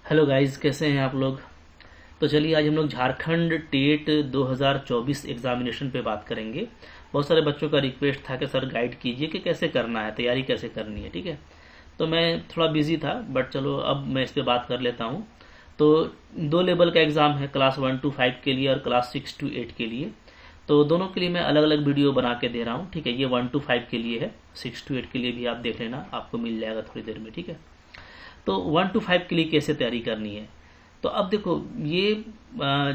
Hello guys, कैसे हैं आप लोग। तो चलिए आज हम लोग झारखंड टेट 2024 एग्जामिनेशन पे बात करेंगे। बहुत सारे बच्चों का रिक्वेस्ट था कि सर गाइड कीजिए कि कैसे करना है, तैयारी कैसे करनी है। ठीक है, तो मैं थोड़ा बिजी था बट चलो अब मैं इस पे बात कर लेता हूँ। तो दो लेवल का एग्ज़ाम है, क्लास 1 to 5 के लिए और क्लास 6 to 8 के लिए। तो दोनों के लिए मैं अलग अलग वीडियो बना के दे रहा हूँ। ठीक है, ये 1 to 5 के लिए है, 6 to 8 के लिए भी आप देख लेना, आपको मिल जाएगा थोड़ी देर में। ठीक है, तो 1 to 5 के लिए कैसे तैयारी करनी है। तो अब देखो ये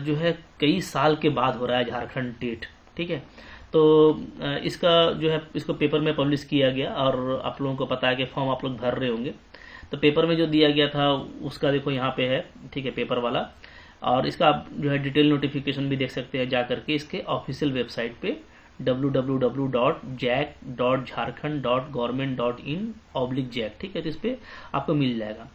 जो है कई साल के बाद हो रहा है झारखंड टेट। ठीक है, तो इसका जो है इसको पेपर में पब्लिश किया गया और आप लोगों को पता है कि फॉर्म आप लोग भर रहे होंगे। तो पेपर में जो दिया गया था उसका देखो यहाँ पे है। ठीक है, पेपर वाला, और इसका आप जो है डिटेल नोटिफिकेशन भी देख सकते हैं जा करके इसके ऑफिशियल वेबसाइट पे www.jac.jharkhand.government.in/jac। ठीक है, तो इस पर आपको मिल जाएगा।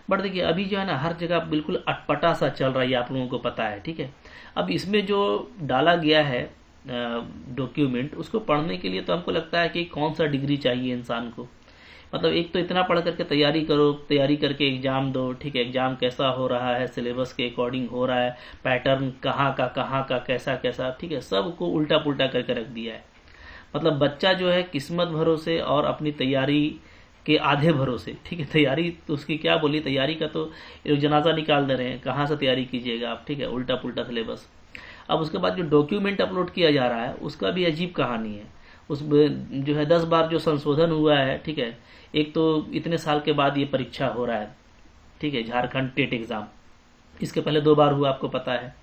बट देखिए अभी जो है ना हर जगह बिल्कुल अटपटा सा चल रहा है, आप लोगों को पता है। ठीक है, अब इसमें जो डाला गया है डॉक्यूमेंट, उसको पढ़ने के लिए तो हमको लगता है कि कौन सा डिग्री चाहिए इंसान को। मतलब एक तो इतना पढ़ करके तैयारी करो, तैयारी करके एग्जाम दो। ठीक है, एग्जाम कैसा हो रहा है, सिलेबस के अकॉर्डिंग हो रहा है, पैटर्न कहाँ का कैसा कैसा, ठीक है, सबको उल्टा पुल्टा करके रख दिया है। मतलब बच्चा जो है किस्मत भरोसे और अपनी तैयारी के आधे भरोसे। ठीक है, तैयारी तो उसकी क्या बोली, तैयारी का तो ये लोग जनाजा निकाल दे रहे हैं, कहाँ से तैयारी कीजिएगा आप। ठीक है, उल्टा पुल्टा सिलेबस। अब उसके बाद जो डॉक्यूमेंट अपलोड किया जा रहा है उसका भी अजीब कहानी है। उस जो है 10 बार जो संशोधन हुआ है। ठीक है, एक तो इतने साल के बाद ये परीक्षा हो रहा है। ठीक है, झारखंड टेट एग्जाम, इसके पहले 2 बार हुआ, आपको पता है।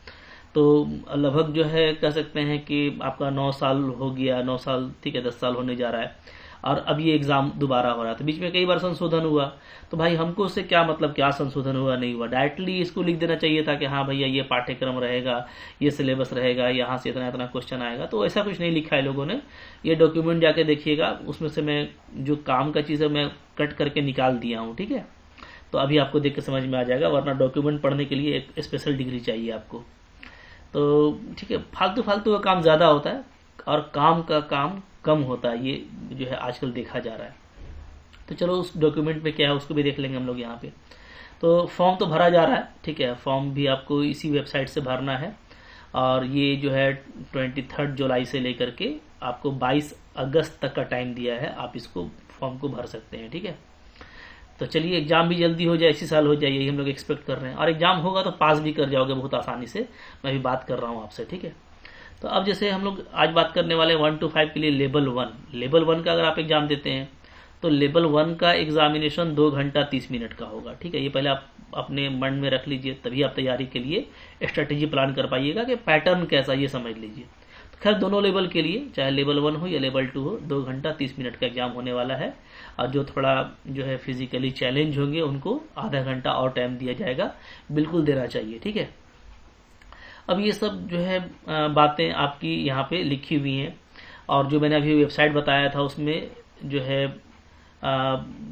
तो लगभग जो है कह सकते हैं कि आपका 9 साल हो गया, 9 साल, ठीक है, 10 साल होने जा रहा है और अब ये एग्जाम दोबारा हो रहा है। तो बीच में कई बार संशोधन हुआ, तो भाई हमको उससे क्या मतलब, क्या संशोधन हुआ नहीं हुआ, डायरेक्टली इसको लिख देना चाहिए था कि हाँ भैया ये पाठ्यक्रम रहेगा, ये सिलेबस रहेगा, यहाँ से इतना इतना क्वेश्चन आएगा। तो ऐसा कुछ नहीं लिखा है लोगों ने। ये डॉक्यूमेंट जाके देखिएगा, उसमें से मैं जो काम का चीज़ है मैं कट करके निकाल दिया हूँ। ठीक है, तो अभी आपको देख के समझ में आ जाएगा, वरना डॉक्यूमेंट पढ़ने के लिए एक स्पेशल डिग्री चाहिए आपको। तो ठीक है, फालतू फालतू का काम ज़्यादा होता है और काम का काम कम होता है, ये जो है आजकल देखा जा रहा है। तो चलो उस डॉक्यूमेंट में क्या है उसको भी देख लेंगे हम लोग यहाँ पे। तो फॉर्म तो भरा जा रहा है। ठीक है, फॉर्म भी आपको इसी वेबसाइट से भरना है और ये जो है 23 जुलाई से लेकर के आपको 22 अगस्त तक का टाइम दिया है, आप इसको फॉर्म को भर सकते हैं। ठीक है, तो चलिए एग्जाम भी जल्दी हो जाए, इसी साल हो जाए, यही हम लोग एक्सपेक्ट कर रहे हैं। और एग्जाम होगा तो पास भी कर जाओगे बहुत आसानी से, मैं भी बात कर रहा हूँ आपसे। ठीक है, तो अब जैसे हम लोग आज बात करने वाले 1 to 5 के लिए लेवल 1 का अगर आप एग्जाम देते हैं तो लेवल 1 का एग्जामिनेशन 2 घंटा 30 मिनट का होगा। ठीक है, ये पहले आप अपने मन में रख लीजिए, तभी आप तैयारी के लिए स्ट्रेटेजी प्लान कर पाइएगा कि पैटर्न कैसा, ये समझ लीजिए। तो खैर दोनों लेवल के लिए, चाहे लेवल 1 हो या लेवल 2 हो, 2 घंटा 30 मिनट का एग्जाम होने वाला है। और जो थोड़ा जो है फिजिकली चैलेंज होंगे उनको आधा घंटा और टाइम दिया जाएगा, बिल्कुल देना चाहिए। ठीक है, अब ये सब जो है बातें आपकी यहाँ पे लिखी हुई हैं, और जो मैंने अभी वेबसाइट बताया था उसमें जो है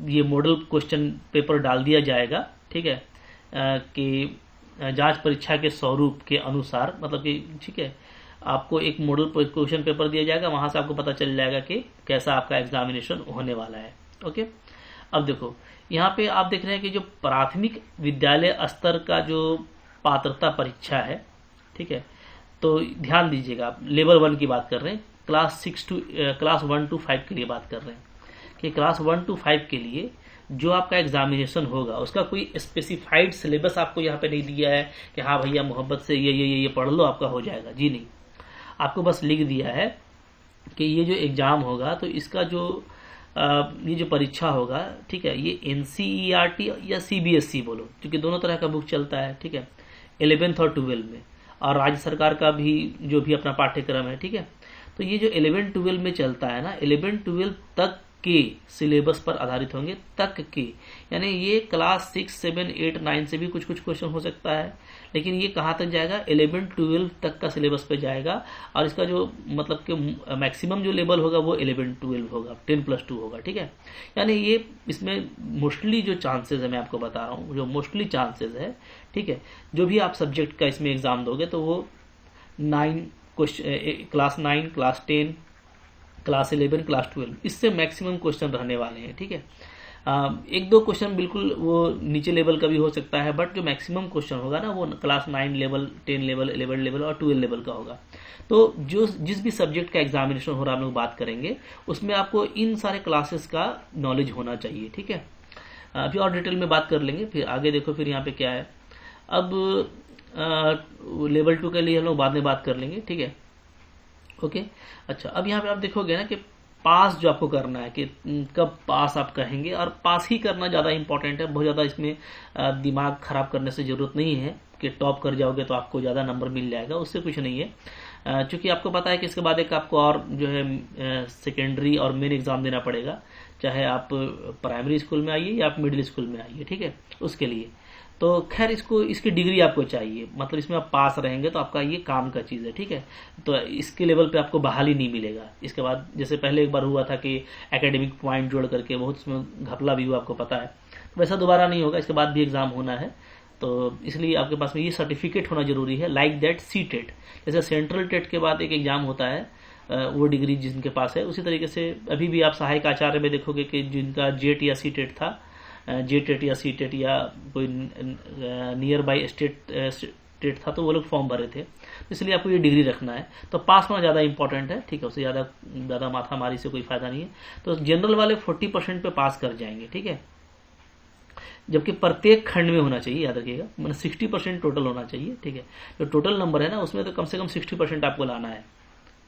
ये मॉडल क्वेश्चन पेपर डाल दिया जाएगा। ठीक है, कि जांच परीक्षा के स्वरूप के अनुसार, मतलब कि ठीक है आपको एक मॉडल क्वेश्चन पेपर दिया जाएगा, वहां से आपको पता चल जाएगा कि कैसा आपका एग्जामिनेशन होने वाला है। ओके, अब देखो यहाँ पे आप देख रहे हैं कि जो प्राथमिक विद्यालय स्तर का जो पात्रता परीक्षा है, ठीक है, तो ध्यान दीजिएगा, आप लेवल 1 की बात कर रहे हैं, क्लास 1 to 5 के लिए बात कर रहे हैं कि क्लास 1 to 5 के लिए जो आपका एग्जामिनेशन होगा उसका कोई स्पेसिफाइड सिलेबस आपको यहाँ पे नहीं दिया है कि हाँ भैया मोहब्बत से ये पढ़ लो आपका हो जाएगा। जी नहीं, आपको बस लिख दिया है कि ये जो एग्जाम होगा तो इसका जो ये जो परीक्षा होगा, ठीक है, ये NCERT या CBSE बोलो, क्योंकि दोनों तरह का बुक चलता है। ठीक है, 11th और 12 में, और राज्य सरकार का भी जो भी अपना पाठ्यक्रम है। ठीक है, तो ये जो 11-12 में चलता है ना, 11-12 तक के सिलेबस पर आधारित होंगे, तक के, यानी ये क्लास 6, 7, 8, 9 से भी कुछ कुछ क्वेश्चन हो सकता है, लेकिन ये कहाँ तक जाएगा, 11-12 तक का सिलेबस पे जाएगा। और इसका जो मतलब कि मैक्सिमम जो लेवल होगा वो 11-12 होगा, 10+2 होगा। ठीक है, यानी ये इसमें मोस्टली जो चांसेस है, मैं आपको बता रहा हूँ जो मोस्टली चांसेस है, ठीक है, जो भी आप सब्जेक्ट का इसमें एग्जाम दोगे तो वो 9 क्लास 9, क्लास 10, क्लास 11, क्लास 12, इससे मैक्सिमम क्वेश्चन रहने वाले हैं। ठीक है, एक दो क्वेश्चन बिल्कुल वो नीचे लेवल का भी हो सकता है, बट जो मैक्सिमम क्वेश्चन होगा ना वो क्लास 9 लेवल, 10 लेवल, 11 लेवल और 12 लेवल का होगा। तो जो जिस भी सब्जेक्ट का एग्जामिनेशन हो रहा है हम लोग बात करेंगे, उसमें आपको इन सारे क्लासेस का नॉलेज होना चाहिए, ठीक है। अभी और डिटेल में बात कर लेंगे, फिर आगे देखो फिर यहाँ पे क्या है। अब लेवल 2 के लिए हम लोग बाद में बात कर लेंगे, ठीक है, ओके। अच्छा, अब यहाँ पे आप देखोगे ना कि पास जो आपको करना है कि कब पास आप कहेंगे, और पास ही करना ज़्यादा इंपॉर्टेंट है। बहुत ज़्यादा इसमें दिमाग खराब करने से ज़रूरत नहीं है कि टॉप कर जाओगे तो आपको ज़्यादा नंबर मिल जाएगा, उससे कुछ नहीं है। चूँकि आपको पता है कि इसके बाद एक आपको और जो है सेकेंडरी और मेन एग्ज़ाम देना पड़ेगा, चाहे आप प्राइमरी स्कूल में आइए या आप मिडिल स्कूल में आइए, ठीक है, उसके लिए। तो खैर इसकी डिग्री आपको चाहिए, मतलब इसमें आप पास रहेंगे तो आपका ये काम का चीज़ है, ठीक है। तो इसके लेवल पे आपको बहाली नहीं मिलेगा। इसके बाद जैसे पहले एक बार हुआ था कि एकेडमिक पॉइंट जोड़ करके बहुत इसमें घपला भी हुआ, आपको पता है, वैसा दोबारा नहीं होगा। इसके बाद भी एग्जाम होना है, तो इसलिए आपके पास में ये सर्टिफिकेट होना जरूरी है, लाइक दैट सी टेट। जैसे सेंट्रल टेट के बाद एक एग्जाम होता है, वो डिग्री जिनके पास है, उसी तरीके से अभी भी आप सहायक आचार्य में देखोगे कि जिनका जेट या सी टेट था, जेटेट या सी टेट या कोई नियर बाई स्टेट था, तो वो लोग फॉर्म भरे थे। इसलिए आपको ये डिग्री रखना है, तो पास होना ज़्यादा इंपॉर्टेंट है, ठीक है। उससे ज़्यादा माथा मारी से कोई फायदा नहीं है। तो जनरल वाले 40% पे पास कर जाएंगे, ठीक है, जबकि प्रत्येक खंड में होना चाहिए, याद रखिएगा, मतलब 60% टोटल होना चाहिए, ठीक है। जो टोटल नंबर है ना उसमें तो कम से कम 60% आपको लाना है,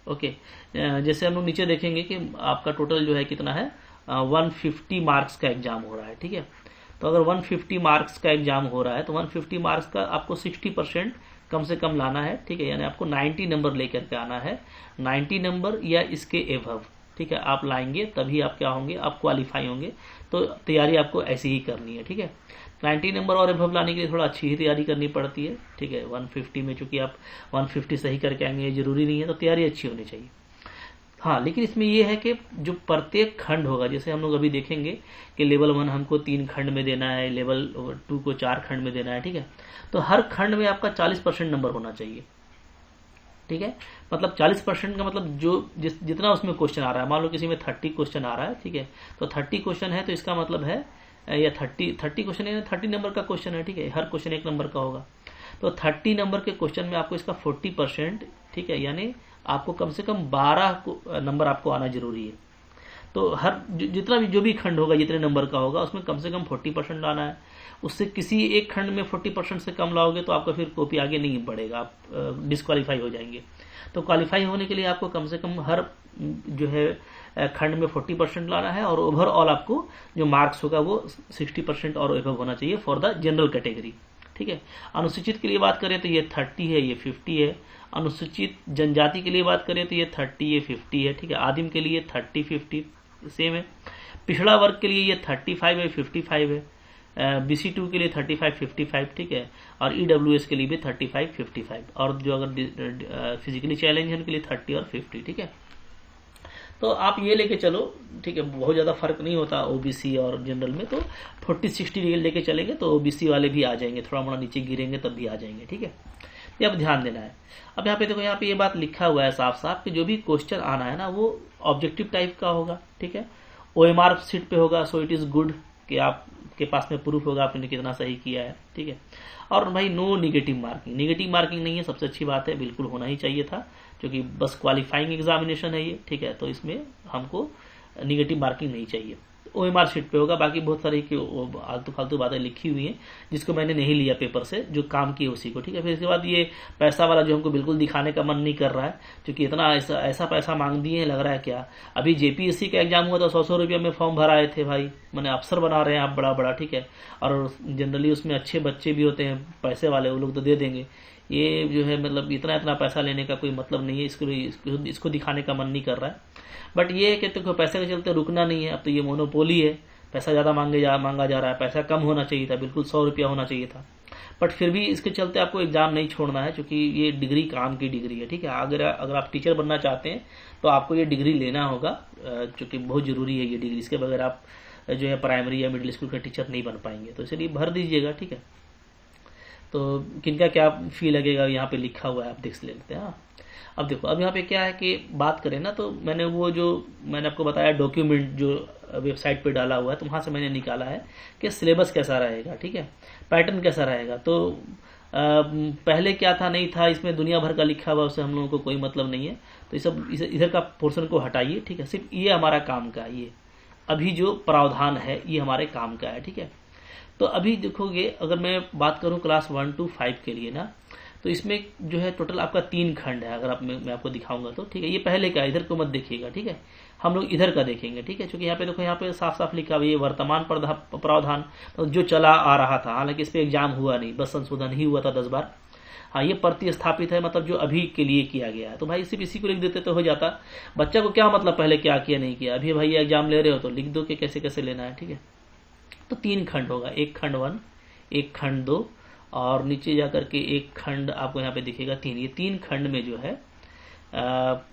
ओके। जैसे हम लोग नीचे देखेंगे कि आपका टोटल जो है कितना है, 150 मार्क्स का एग्जाम हो रहा है, ठीक है। तो अगर 150 मार्क्स का एग्जाम हो रहा है तो 150 मार्क्स का आपको 60% कम से कम लाना है, ठीक है। यानी आपको 90 नंबर लेकर के आना है, 90 नंबर या इसके एभव, ठीक है, आप लाएंगे तभी आप क्या होंगे, आप क्वालिफाई होंगे। तो तैयारी आपको ऐसी ही करनी है, ठीक है। 90 नंबर और एभव लाने के लिए थोड़ा अच्छी ही तैयारी करनी पड़ती है, ठीक है। 150 में चूंकि आप 150 सही करके आएंगे, ये जरूरी नहीं है, तो तैयारी अच्छी होनी चाहिए। हाँ, लेकिन इसमें यह है कि जो प्रत्येक खंड होगा, जैसे हम लोग अभी देखेंगे कि लेवल 1 हमको 3 खंड में देना है, लेवल 2 को 4 खंड में देना है, ठीक है। तो हर खंड में आपका 40% नंबर होना चाहिए, ठीक है। मतलब 40% का मतलब जो जितना उसमें क्वेश्चन आ रहा है, मान लो किसी में 30 क्वेश्चन आ रहा है, ठीक है, तो 30 क्वेश्चन है, तो इसका मतलब है या 30 क्वेश्चन है, 30 नंबर का क्वेश्चन है, ठीक है, हर क्वेश्चन 1 नंबर का होगा। तो 30 नंबर के क्वेश्चन में आपको इसका 40%, ठीक है, यानी आपको कम से कम 12 नंबर आपको आना जरूरी है। तो हर जितना भी जो भी खंड होगा, जितने नंबर का होगा, उसमें कम से कम 40% लाना है। उससे किसी एक खंड में 40% से कम लाओगे तो आपका फिर कॉपी आगे नहीं बढ़ेगा, आप डिस्क्वालीफाई हो जाएंगे। तो क्वालिफाई होने के लिए आपको कम से कम हर जो है खंड में 40% लाना है, और ओवरऑल आपको जो मार्क्स होगा वो 60% और एबव होना चाहिए फॉर द जनरल कैटेगरी, ठीक है। अनुसूचित के लिए बात करें तो ये 30 है, ये 50 है। अनुसूचित जनजाति के लिए बात करें तो ये 30, ये 50 है, ठीक है। आदिम के लिए 30-50 सेम है। पिछड़ा वर्ग के लिए ये 35 है, 55 है। BC2 के लिए 35-55, ठीक है। और EWS के लिए भी 35-55, और जो अगर फिजिकली चैलेंज है उनके लिए 30 और 50, ठीक है। तो आप ये लेके चलो, ठीक है, बहुत ज़्यादा फर्क नहीं होता OBC और जनरल में। तो 40-60 लेके चलेंगे तो OBC वाले भी आ जाएंगे, थोड़ा मोड़ा नीचे गिरेंगे तब भी आ जाएंगे, ठीक है। ये अब ध्यान देना है। अब यहाँ पे देखो, यहाँ पे ये बात लिखा हुआ है साफ साफ कि जो भी क्वेश्चन आना है ना वो ऑब्जेक्टिव टाइप का होगा, ठीक है। OMR सीट पे होगा, सो इट इज गुड कि आपके पास में प्रूफ होगा आपने कितना सही किया है, ठीक है। और भाई no negative marking, negative marking नहीं है, सबसे अच्छी बात है, बिल्कुल होना ही चाहिए था, क्योंकि बस क्वालिफाइंग एग्जामिनेशन है ये, ठीक है। तो इसमें हमको निगेटिव मार्किंग नहीं चाहिए। OMR शीट पे होगा, बाकी बहुत सारी आलतू फालतू बातें लिखी हुई हैं जिसको मैंने नहीं लिया पेपर से, जो काम की उसी को, ठीक है। फिर इसके बाद ये पैसा वाला जो हमको बिल्कुल दिखाने का मन नहीं कर रहा है, क्योंकि इतना ऐसा पैसा मांग दिए हैं, लग रहा है क्या। अभी JPSC का एग्जाम हुआ तो 100 रुपये में फॉर्म भराए थे भाई, मैंने अफसर बना रहे हैं आप बड़ा बड़ा, ठीक है। और जनरली उसमें अच्छे बच्चे भी होते हैं पैसे वाले, वो लोग तो दे देंगे। ये जो है मतलब इतना पैसा लेने का कोई मतलब नहीं है, इसको दिखाने का मन नहीं कर रहा है। बट ये है कि तो पैसे के चलते रुकना नहीं है, अब तो ये मोनोपोली है, पैसा ज़्यादा मांगा जा रहा है, पैसा कम होना चाहिए था, बिल्कुल 100 रुपया होना चाहिए था। बट फिर भी इसके चलते आपको एग्जाम नहीं छोड़ना है, क्योंकि ये डिग्री काम की डिग्री है, ठीक है। अगर आप टीचर बनना चाहते हैं तो आपको ये डिग्री लेना होगा, क्योंकि बहुत जरूरी है ये डिग्री। इसके बगैर आप जो है प्राइमरी या मिडिल स्कूल का टीचर नहीं बन पाएंगे, तो इसलिए भर दीजिएगा, ठीक है। तो किनका क्या फी लगेगा यहाँ पे लिखा हुआ है, आप देख लेते हैं। हाँ, अब देखो, अब यहाँ पे क्या है कि बात करें ना, तो मैंने वो जो मैंने आपको बताया डॉक्यूमेंट जो वेबसाइट पे डाला हुआ है, तो वहाँ से मैंने निकाला है कि सिलेबस कैसा रहेगा, ठीक है, पैटर्न कैसा रहेगा। तो पहले क्या था नहीं था, इसमें दुनिया भर का लिखा हुआ, उससे हम लोगों को कोई मतलब नहीं है। तो ये सब इधर का पोर्शन को हटाइए, ठीक है, सिर्फ ये हमारा काम का, ये अभी जो प्रावधान है ये हमारे काम का है, ठीक है। तो अभी देखोगे, अगर मैं बात करूं क्लास 1 to 5 के लिए ना, तो इसमें जो है टोटल आपका 3 खंड है। अगर आप मैं आपको दिखाऊंगा तो ठीक है, ये पहले का, इधर को मत देखिएगा, ठीक है, हम लोग इधर का देखेंगे, ठीक है। क्योंकि यहाँ पे देखो, यहाँ पे साफ साफ लिखा हुआ है वर्तमान प्रावधान, तो जो चला आ रहा था, हालांकि इस पर एग्जाम हुआ नहीं, बस संशोधन ही हुआ था 10 बार। हाँ, ये प्रतिस्थापित है, मतलब जो अभी के लिए किया गया है। तो भाई सिर्फ इसी को लिख देते तो हो जाता। बच्चा को क्या मतलब पहले क्या किया नहीं किया, अभी भाई एग्जाम ले रहे हो तो लिख दो कि कैसे कैसे लेना है, ठीक है। तो 3 खंड होगा, एक खंड 1, एक खंड 2, और नीचे जाकर के एक खंड आपको यहाँ पे दिखेगा 3। ये 3 खंड में जो है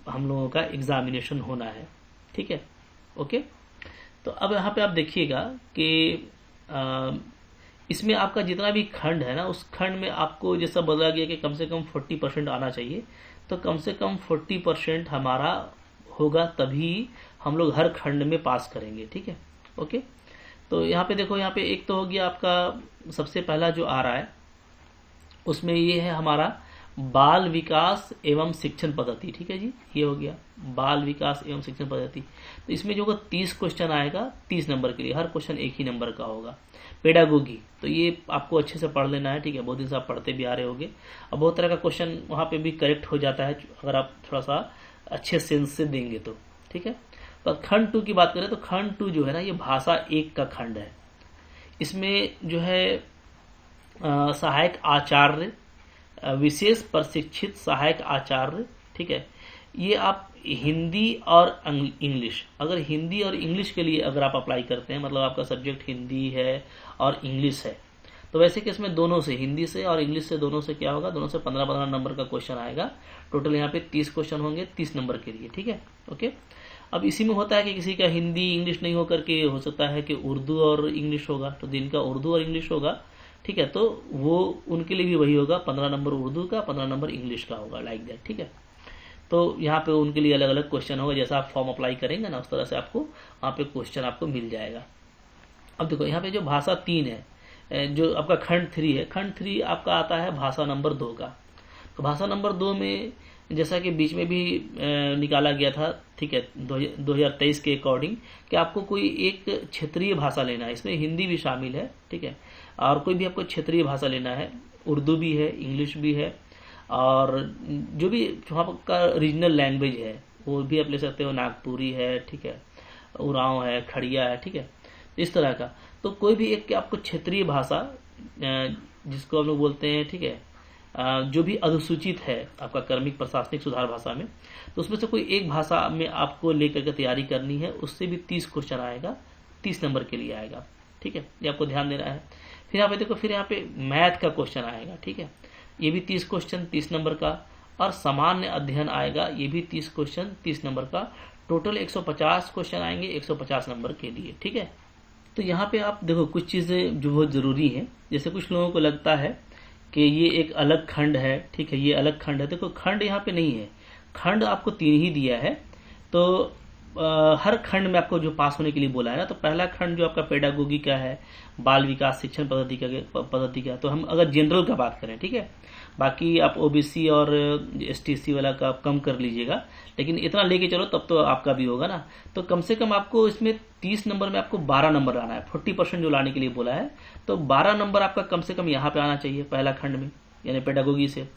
हम लोगों का एग्जामिनेशन होना है, ठीक है, ओके। तो अब यहाँ पे आप देखिएगा कि इसमें आपका जितना भी खंड है ना, उस खंड में आपको जैसा बोला गया कि कम से कम 40% आना चाहिए। तो कम से कम 40% हमारा होगा, तभी हम लोग हर खंड में पास करेंगे, ठीक है, ओके। तो यहाँ पे देखो, यहाँ पे एक तो हो गया आपका सबसे पहला जो आ रहा है, उसमें ये है हमारा बाल विकास एवं शिक्षण पद्धति, ठीक है जी, ये हो गया बाल विकास एवं शिक्षण पद्धति। तो इसमें जो 30 क्वेश्चन आएगा 30 नंबर के लिए, हर क्वेश्चन एक ही नंबर का होगा। पेडागोगी, तो ये आपको अच्छे से पढ़ लेना है, ठीक है, बहुत दिन से आप पढ़ते भी आ रहे होंगे। अब बहुत तरह का क्वेश्चन वहाँ पे भी करेक्ट हो जाता है अगर आप थोड़ा सा अच्छे सेंस से देंगे तो, ठीक है। तो खंड 2 की बात करें तो खंड 2 जो है ना, ये भाषा 1 का खंड है। इसमें जो है सहायक आचार्य, विशेष प्रशिक्षित सहायक आचार्य, ठीक है, ये आप हिंदी और इंग्लिश, अगर हिंदी और इंग्लिश के लिए अगर आप अप्लाई करते हैं, मतलब आपका सब्जेक्ट हिंदी है और इंग्लिश है, तो वैसे कि इसमें दोनों से, हिंदी से और इंग्लिश से, दोनों से क्या होगा, दोनों से 15-15 नंबर का क्वेश्चन आएगा। टोटल यहाँ पे 30 क्वेश्चन होंगे 30 नंबर के लिए, ठीक है, ओके। अब इसी में होता है कि किसी का हिंदी इंग्लिश नहीं होकर के हो सकता है कि उर्दू और इंग्लिश होगा, तो जिनका उर्दू और इंग्लिश होगा, ठीक है, तो वो उनके लिए भी वही होगा, 15 नंबर उर्दू का, 15 नंबर इंग्लिश का होगा, लाइक दैट, ठीक है। तो यहाँ पे उनके लिए अलग अलग क्वेश्चन होगा, जैसा आप फॉर्म अप्लाई करेंगे ना, उस तरह से आपको वहाँ पे क्वेश्चन आपको मिल जाएगा। अब देखो, यहाँ पे जो भाषा 3 है, जो आपका खंड 3 है, खंड 3 आपका आता है भाषा नंबर 2 का। तो भाषा नंबर 2 में जैसा कि बीच में भी निकाला गया था, ठीक है, 2023 के अकॉर्डिंग, कि आपको कोई एक क्षेत्रीय भाषा लेना है। इसमें हिंदी भी शामिल है, ठीक है, और कोई भी आपको क्षेत्रीय भाषा लेना है, उर्दू भी है, इंग्लिश भी है, और जो भी वहाँ का रीजनल लैंग्वेज है वो भी आप ले सकते हो, नागपुरी है, ठीक है, उरांव है, खड़िया है, ठीक है, इस तरह का। तो कोई भी एक आपको क्षेत्रीय भाषा, जिसको हम लोग बोलते हैं, ठीक है, जो भी अनुसूचित है आपका कर्मिक प्रशासनिक सुधार भाषा में, तो उसमें से कोई एक भाषा में आपको लेकर के तैयारी करनी है। उससे भी 30 क्वेश्चन आएगा, 30 नंबर के लिए आएगा, ठीक है, ये आपको ध्यान देना है। फिर यहाँ पे देखो, फिर यहाँ पे मैथ का क्वेश्चन आएगा, ठीक है, ये भी 30 क्वेश्चन 30 नंबर का, और सामान्य अध्ययन आएगा, ये भी 30 क्वेश्चन 30 नंबर का। टोटल 150 क्वेश्चन आएंगे 150 नंबर के लिए, ठीक है। तो यहाँ पे आप देखो, कुछ चीजें जो बहुत जरूरी है, जैसे कुछ लोगों को लगता है कि ये एक अलग खंड है, ठीक है, ये अलग खंड है। देखो, खंड यहाँ पे नहीं है, खंड आपको 3 ही दिया है। तो हर खंड में आपको जो पास होने के लिए बोला है ना, तो पहला खंड जो आपका पेडागोगी का है, बाल विकास शिक्षण पद्धति का, तो हम अगर जनरल का बात करें, ठीक है, बाकी आप ओबीसी और एसटीसी वाला का कम कर लीजिएगा, लेकिन इतना लेके चलो तब तो आपका भी होगा ना। तो कम से कम आपको इसमें 30 नंबर में आपको 12 नंबर लाना है, 40% जो लाने के लिए बोला है, तो 12 नंबर आपका कम से कम यहाँ पे आना चाहिए पहला खंड में, यानी पेडागोगी से।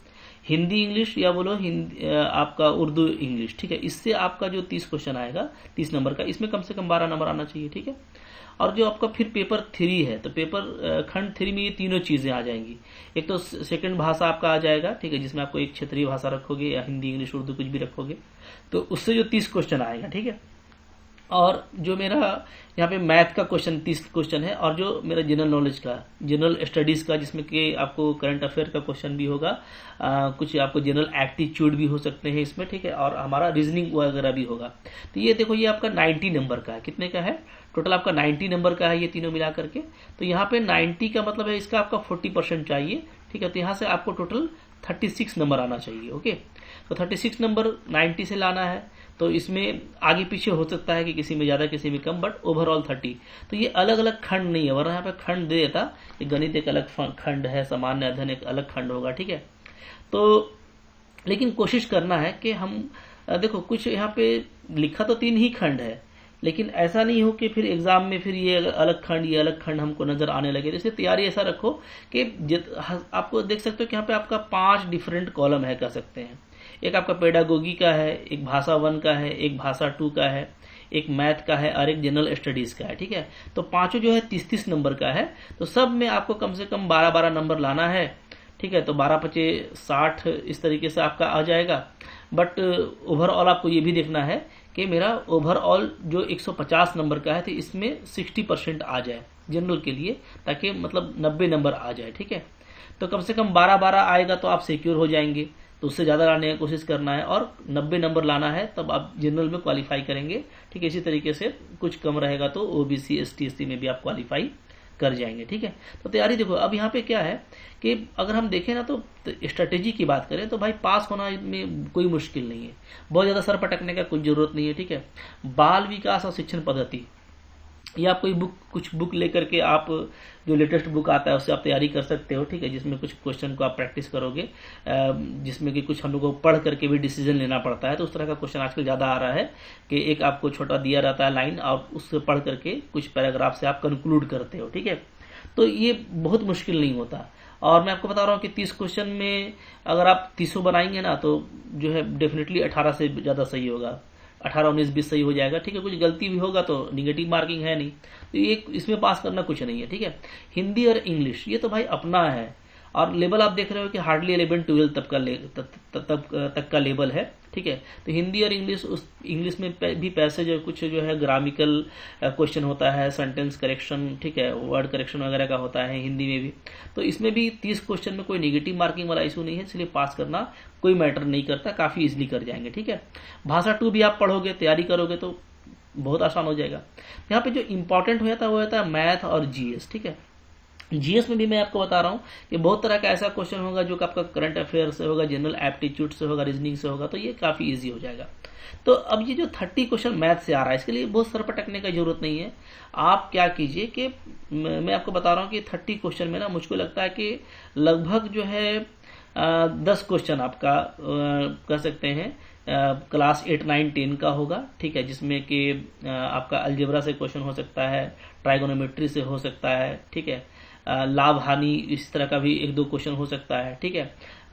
हिंदी इंग्लिश या बोलो हिंदी आपका उर्दू इंग्लिश, ठीक है, इससे आपका जो 30 क्वेश्चन आएगा 30 नंबर का, इसमें कम से कम 12 नंबर आना चाहिए, ठीक है। और जो आपका फिर पेपर 3 है, तो पेपर खंड 3 में ये तीनों चीजें आ जाएंगी। एक तो सेकंड भाषा आपका आ जाएगा, ठीक है, जिसमें आपको एक क्षेत्रीय भाषा रखोगे या हिंदी इंग्लिश उर्दू कुछ भी रखोगे, तो उससे जो 30 क्वेश्चन आएगा, ठीक है। और जो मेरा यहाँ पे मैथ का क्वेश्चन 30 क्वेश्चन है, और जो मेरा जनरल नॉलेज का, जनरल स्टडीज का, जिसमें कि आपको करंट अफेयर का क्वेश्चन भी होगा, कुछ आपको जनरल एप्टीट्यूड भी हो सकते हैं इसमें, ठीक है, और हमारा रीजनिंग वगैरह भी होगा। तो ये देखो, ये आपका 90 नंबर का है। कितने का है? टोटल आपका 90 नंबर का है, ये तीनों मिला करके। तो यहाँ पे 90 का मतलब है इसका आपका 40% चाहिए, ठीक है। तो यहाँ से आपको टोटल 36 नंबर आना चाहिए। ओके, तो 36 नंबर 90 से लाना है। तो इसमें आगे पीछे हो सकता है कि किसी में ज्यादा किसी में कम, बट ओवरऑल 30। तो ये अलग अलग खंड नहीं है, वरना यहाँ पे खंड दे देता, गणित एक अलग खंड है, सामान्य अध्ययन एक अलग खंड होगा, ठीक है। तो लेकिन कोशिश करना है कि हम देखो, कुछ यहाँ पे लिखा तो 3 ही खंड है, लेकिन ऐसा नहीं हो कि फिर एग्जाम में फिर ये अलग खंड, ये अलग खंड हमको नजर आने लगे। जैसे तैयारी ऐसा रखो कि आपको देख सकते हो कि यहाँ पे आपका 5 डिफरेंट कॉलम है, कह सकते हैं। एक आपका पेडागोगी का है, एक भाषा 1 का है, एक भाषा 2 का है, एक मैथ का है, और एक जनरल स्टडीज का है, ठीक है। तो पांचों जो है 30-30 नंबर का है। तो सब में आपको कम से कम 12-12 नंबर लाना है, ठीक है। तो 12×5 = 60 इस तरीके से आपका आ जाएगा। बट ओवरऑल आपको ये भी देखना है कि मेरा ओवरऑल जो 150 नंबर का है, तो इसमें 60% आ जाए जनरल के लिए, ताकि मतलब 90 नंबर आ जाए, ठीक है। तो कम से कम 12-12 आएगा तो आप सिक्योर हो जाएंगे। तो उससे ज़्यादा लाने की कोशिश करना है, और 90 नंबर लाना है, तब आप जनरल में क्वालिफाई करेंगे, ठीक है। इसी तरीके से कुछ कम रहेगा तो ओबीसी, एसटी, एससी में भी आप क्वालिफाई कर जाएंगे, ठीक है। तो तैयारी देखो, अब यहाँ पे क्या है कि अगर हम देखें ना, तो स्ट्रेटेजी की बात करें तो भाई पास होना में कोई मुश्किल नहीं है, बहुत ज़्यादा सर पटकने का कुछ जरूरत नहीं है, ठीक है। बाल विकास और शिक्षण पद्धति, या आप कोई कुछ बुक लेकर के आप जो लेटेस्ट बुक आता है उससे आप तैयारी कर सकते हो, ठीक है, जिसमें कुछ क्वेश्चन को आप प्रैक्टिस करोगे, जिसमें कि कुछ हम लोग को पढ़ करके भी डिसीजन लेना पड़ता है। तो उस तरह का क्वेश्चन आजकल ज़्यादा आ रहा है कि एक आपको छोटा दिया रहता है लाइन, और उससे पढ़ करके कुछ पैराग्राफ से आप कंक्लूड करते हो, ठीक है। तो ये बहुत मुश्किल नहीं होता, और मैं आपको बता रहा हूँ कि 30 क्वेश्चन में अगर आप 30 बनाएंगे ना, तो जो है डेफिनेटली 18 से ज़्यादा सही होगा, 18, 19, 20 सही हो जाएगा, ठीक है। कुछ गलती भी होगा तो निगेटिव मार्किंग है नहीं, तो ये इसमें पास करना कुछ नहीं है, ठीक है। हिंदी और इंग्लिश ये तो भाई अपना है, और लेवल आप देख रहे हो कि हार्डली 11-12 तक का लेवल है, ठीक है। तो हिंदी और इंग्लिश में भी पैसेज कुछ जो है ग्रामिकल क्वेश्चन होता है, सेंटेंस करेक्शन, ठीक है, वर्ड करेक्शन वगैरह का होता है हिंदी में भी। तो इसमें भी 30 क्वेश्चन में कोई नेगेटिव मार्किंग वाला इशू नहीं है, इसलिए पास करना कोई मैटर नहीं करता, काफी इजिली कर जाएंगे, ठीक है। भाषा 2 भी आप पढ़ोगे, तैयारी करोगे तो बहुत आसान हो जाएगा। यहाँ पे जो इंपॉर्टेंट हो जाता है वो होता है मैथ और जीएस, ठीक है। जीएस में भी मैं आपको बता रहा हूँ कि बहुत तरह का ऐसा क्वेश्चन होगा जो आपका करंट अफेयर से होगा, जनरल एप्टीट्यूड से होगा, रीजनिंग से होगा, तो ये काफी इजी हो जाएगा। तो अब ये जो 30 क्वेश्चन मैथ से आ रहा है, इसके लिए बहुत सर पटकने की जरूरत नहीं है। आप क्या कीजिए कि मैं आपको बता रहा हूँ कि 30 क्वेश्चन में ना मुझको लगता है कि लगभग जो है 10 क्वेश्चन आपका कह सकते हैं क्लास 8, 9, 10 का होगा, ठीक है, जिसमें कि आपका अलजेब्रा से क्वेश्चन हो सकता है, ट्राइगोनोमेट्री से हो सकता है, ठीक है, लाभ हानि इस तरह का भी 1-2 क्वेश्चन हो सकता है, ठीक है,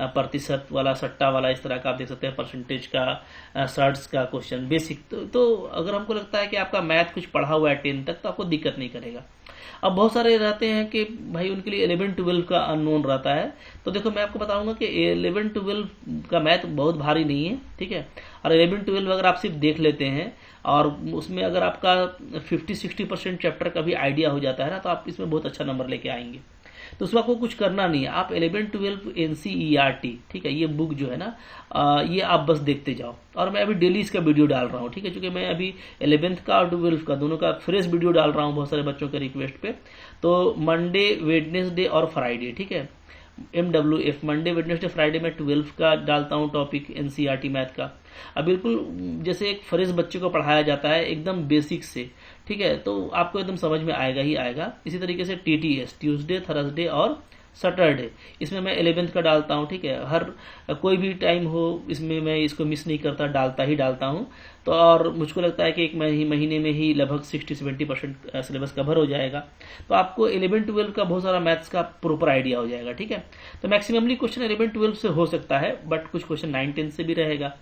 प्रतिशत वाला, सट्टा वाला, इस तरह का आप देख सकते हैं, परसेंटेज का, सर्ट्स का क्वेश्चन, बेसिक। तो अगर हमको लगता है कि आपका मैथ कुछ पढ़ा हुआ है 10 तक, तो आपको दिक्कत नहीं करेगा। अब बहुत सारे रहते हैं कि भाई उनके लिए 11-12 का अननोन रहता है। तो देखो मैं आपको बताऊंगा कि 11-12 का मैथ बहुत भारी नहीं है, ठीक है। और 11-12 अगर आप सिर्फ देख लेते हैं और उसमें अगर आपका 50-60% चैप्टर का भी आइडिया हो जाता है ना, तो आप इसमें बहुत अच्छा नंबर लेके आएंगे। तो उसमें आपको कुछ करना नहीं है, आप 11-12 NCERT, ठीक है, ये बुक जो है ना, ये आप बस देखते जाओ। और मैं अभी डेली इसका वीडियो डाल रहा हूँ, ठीक है, क्योंकि मैं अभी 11th का और 12th का दोनों का फ्रेश वीडियो डाल रहा हूँ बहुत सारे बच्चों के रिक्वेस्ट पे। तो मंडे, वेडनेसडे और फ्राइडे, ठीक है, MWF, मंडे, वेडनेसडे, फ्राइडे में 12th का डालता हूँ टॉपिक NCERT मैथ का। अब बिल्कुल जैसे एक फ्रेश बच्चे को पढ़ाया जाता है एकदम बेसिक से, ठीक है, तो आपको एकदम समझ में आएगा ही आएगा। इसी तरीके से TTS, ट्यूसडे, थर्सडे और सैटरडे, इसमें मैं 11th का डालता हूँ, ठीक है। हर कोई भी टाइम हो इसमें मैं इसको मिस नहीं करता, डालता हूँ। तो और मुझको लगता है कि एक महीने में ही लगभग 60-70% सिलेबस कवर हो जाएगा। तो आपको 11-12 का बहुत सारा मैथ्स का प्रॉपर आइडिया हो जाएगा, ठीक है। तो मैक्सिममली क्वेश्चन 11-12 से हो सकता है, बट कुछ क्वेश्चन 9-10 से भी रहेगा।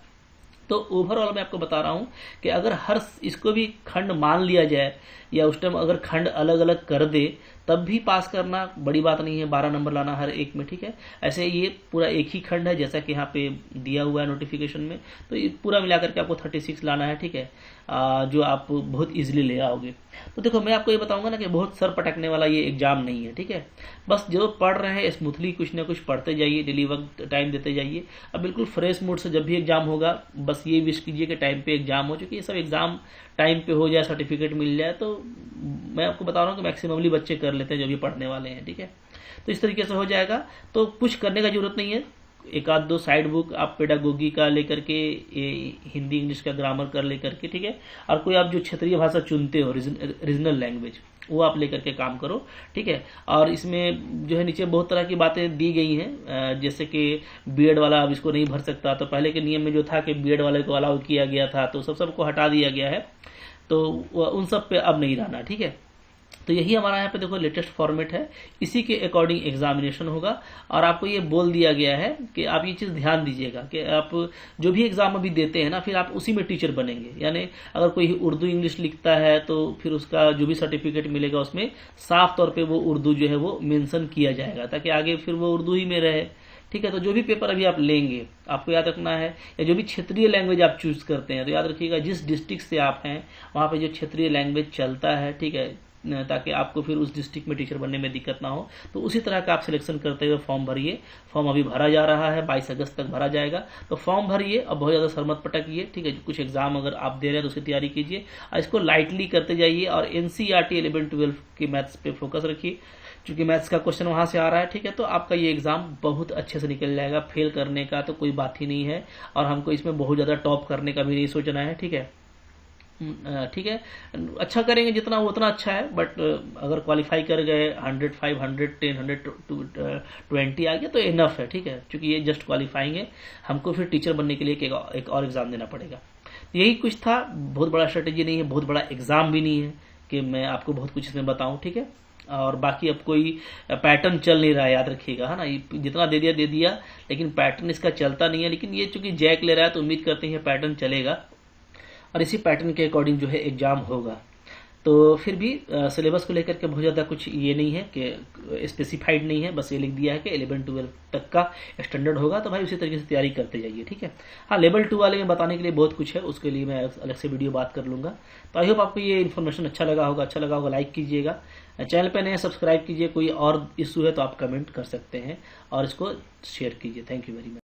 तो ओवरऑल मैं आपको बता रहा हूं कि अगर हर इसको भी खंड मान लिया जाए, या उस टाइम अगर खंड अलग अलग कर दे, तब भी पास करना बड़ी बात नहीं है, 12 नंबर लाना हर एक में, ठीक है। ऐसे ये पूरा एक ही खंड है जैसा कि यहाँ पे दिया हुआ है नोटिफिकेशन में, तो ये पूरा मिलाकर के आपको 36 लाना है, ठीक है, जो आप बहुत इजीली ले आओगे। तो देखो मैं आपको ये बताऊंगा ना कि बहुत सर पटकने वाला ये एग्जाम नहीं है, ठीक है। बस जो पढ़ रहे हैं स्मूथली कुछ ना कुछ पढ़ते जाइए, डेली वक्त टाइम देते जाइए। अब बिल्कुल फ्रेश मूड से जब भी एग्जाम होगा बस ये विश कीजिए कि टाइम पे एग्जाम हो, चूंकि ये सब एग्जाम टाइम पे हो जाए, सर्टिफिकेट मिल जाए, तो मैं आपको बता रहा हूँ कि मैक्सिममली बच्चे कर लेते हैं जो भी पढ़ने वाले हैं, ठीक है। तो इस तरीके से हो जाएगा, तो कुछ करने का जरूरत नहीं है। एक आध दो साइड बुक आप पेडागोगी का लेकर के, हिंदी इंग्लिश का ग्रामर कर लेकर के, ठीक है, और कोई आप जो क्षेत्रीय भाषा चुनते हो, रीजनल लैंग्वेज, वो आप लेकर के काम करो, ठीक है। और इसमें जो है नीचे बहुत तरह की बातें दी गई हैं, जैसे कि बीएड वाला अब इसको नहीं भर सकता, तो पहले के नियम में जो था कि बीएड वाले को अलाउ किया गया था, तो सबको हटा दिया गया है, तो उन सब पे अब नहीं रहना, ठीक है। तो यही हमारा यहाँ पे देखो लेटेस्ट फॉर्मेट है, इसी के अकॉर्डिंग एग्जामिनेशन होगा। और आपको ये बोल दिया गया है कि आप ये चीज़ ध्यान दीजिएगा कि आप जो भी एग्जाम अभी देते हैं ना, फिर आप उसी में टीचर बनेंगे। यानी अगर कोई उर्दू इंग्लिश लिखता है तो फिर उसका जो भी सर्टिफिकेट मिलेगा उसमें साफ तौर पे वो उर्दू जो है वो मेंशन किया जाएगा, ताकि आगे फिर वो उर्दू ही में रहे, ठीक है। तो जो भी पेपर अभी आप लेंगे आपको याद रखना है, या जो भी क्षेत्रीय लैंग्वेज आप चूज करते हैं तो याद रखिएगा जिस डिस्ट्रिक्ट से आप हैं वहाँ पे जो क्षेत्रीय लैंग्वेज चलता है, ठीक है, ताकि आपको फिर उस डिस्ट्रिक्ट में टीचर बनने में दिक्कत ना हो। तो उसी तरह का आप सिलेक्शन करते हुए फॉर्म भरिए। फॉर्म अभी भरा जा रहा है, 22 अगस्त तक भरा जाएगा, तो फॉर्म भरिए और बहुत ज़्यादा सर मत पटकिए, ठीक है। कुछ एग्जाम अगर आप दे रहे हैं तो उसकी तैयारी कीजिए और इसको लाइटली करते जाइए। और एनसीईआरटी 11-12 की मैथ्स पे फोकस रखिए, क्योंकि मैथ्स का क्वेश्चन वहां से आ रहा है, ठीक है। तो आपका ये एग्जाम बहुत अच्छे से निकल जाएगा, फेल करने का तो कोई बात ही नहीं है, और हमको इसमें बहुत ज़्यादा टॉप करने का भी नहीं सोचना है, ठीक है, ठीक है। अच्छा करेंगे जितना वो उतना अच्छा है, बट अगर क्वालिफाई कर गए 105, 110, 120 आ गया तो इनफ है, ठीक है, क्योंकि ये जस्ट क्वालिफाइंग है। हमको फिर टीचर बनने के लिए एक और एग्जाम देना पड़ेगा। यही कुछ था, बहुत बड़ा स्ट्रेटेजी नहीं है, बहुत बड़ा एग्जाम भी नहीं है कि मैं आपको बहुत कुछ इसमें बताऊं, ठीक है। और बाकी अब कोई पैटर्न चल नहीं रहा है, याद रखिएगा, है ना। जितना दे दिया, लेकिन पैटर्न इसका चलता नहीं है। लेकिन ये चूंकि जैक ले रहा है तो उम्मीद करते हैं पैटर्न चलेगा और इसी पैटर्न के अकॉर्डिंग जो है एग्जाम होगा। तो फिर भी सिलेबस को लेकर के बहुत ज़्यादा कुछ ये नहीं है कि स्पेसिफाइड नहीं है, बस ये लिख दिया है कि 11-12 तक का स्टैंडर्ड होगा। तो भाई उसी तरीके से तैयारी करते जाइए, ठीक है। हाँ, लेवल 2 वाले में बताने के लिए बहुत कुछ है, उसके लिए मैं अलग से वीडियो बात कर लूँगा। तो आई होप आपको ये इन्फॉर्मेशन अच्छा लगा होगा, लाइक कीजिएगा, चैनल पर नए सब्सक्राइब कीजिए। कोई और इशू है तो आप कमेंट कर सकते हैं और इसको शेयर कीजिए। Thank you very much.